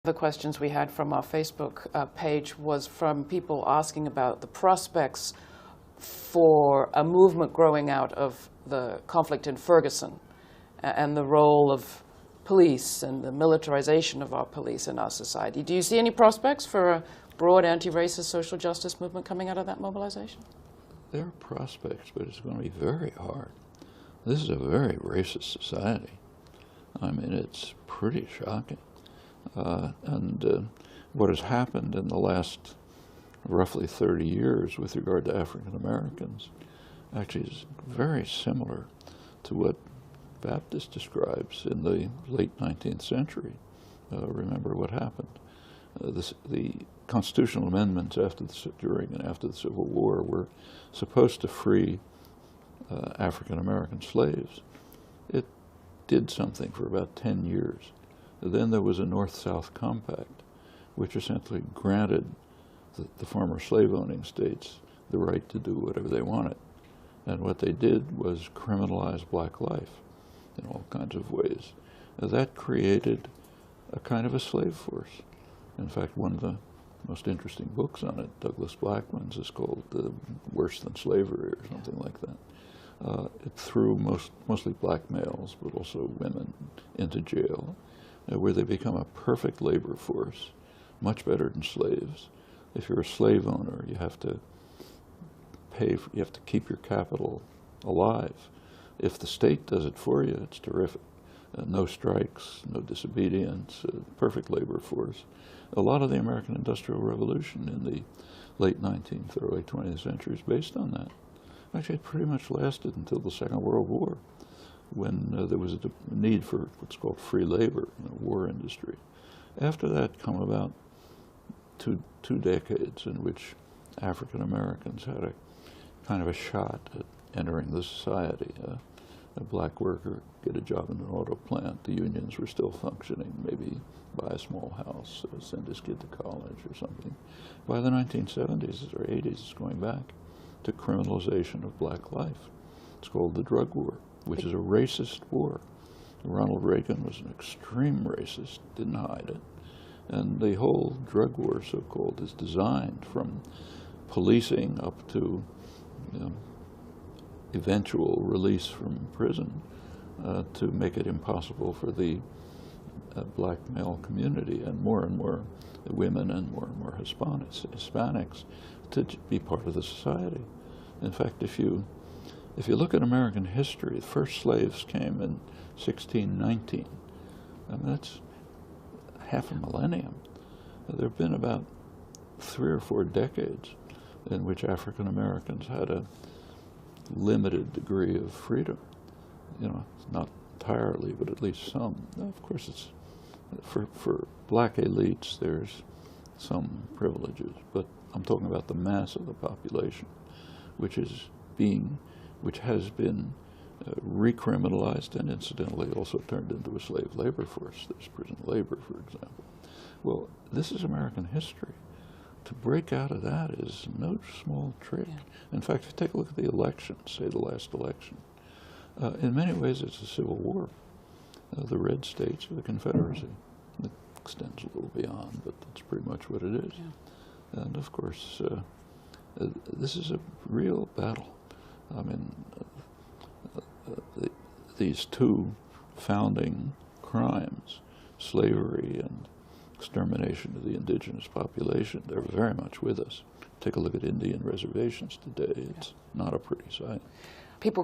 The questions we had from our Facebook page was from people asking about the prospects for a movement growing out of the conflict in Ferguson and the role of police and the militarization of our police in our society. Do you see any prospects for a broad anti-racist social justice movement coming out of that mobilization? There are prospects, but it's going to be very hard. This is a very racist society. I mean, it's pretty shocking. What has happened in the last roughly 30 years with regard to African Americans actually is very similar to what Baptist describes in the late 19th century. Remember what happened. The constitutional amendments during and after the Civil War were supposed to free African American slaves. It did something for about 10 years. Then there was a North-South Compact, which essentially granted the former slave-owning states the right to do whatever they wanted. And what they did was criminalize black life in all kinds of ways. That created a kind of a slave force. In fact, one of the most interesting books on it, Douglas Blackmon's, is called Worse Than Slavery or something like that. It threw mostly black males, but also women, into jail, where they become a perfect labor force, much better than slaves. If you're a slave owner, you have to you have to keep your capital alive. If the state does it for you, it's terrific. No strikes, no disobedience, perfect labor force. A lot of the American Industrial Revolution in the late 19th, early 20th century is based on that. Actually, it pretty much lasted until the Second World War, when there was a need for what's called free labor in the war industry. After that come about two decades in which African Americans had a kind of a shot at entering the society. A black worker get a job in an auto plant. The unions were still functioning, maybe buy a small house, send his kid to college or something. By the 1970s or 80s, it's going back to criminalization of black life. It's called the drug war, which is a racist war. Ronald Reagan was an extreme racist, didn't hide it. And the whole drug war, so-called, is designed from policing up to eventual release from prison to make it impossible for the black male community and more women and more Hispanics to be part of the society. In fact, if you look at American history, the first slaves came in 1619. I mean, that's half a millennium. There have been about 3 or 4 decades in which African Americans had a limited degree of freedom. Not entirely, but at least some. Now, of course, it's for black elites, there's some privileges, but I'm talking about the mass of the population, which has been recriminalized and incidentally also turned into a slave labor force. There's prison labor, for example. Well, this is American history. To break out of that is no small trick. Yeah. In fact, if you take a look at the election, say the last election, in many ways it's a civil war. The red states of the Confederacy. It extends a little beyond, but that's pretty much what it is. Yeah. And of course, this is a real battle. I mean, these two founding crimes, slavery and extermination of the indigenous population, they're very much with us. Take a look at Indian reservations today. It's not a pretty sight. People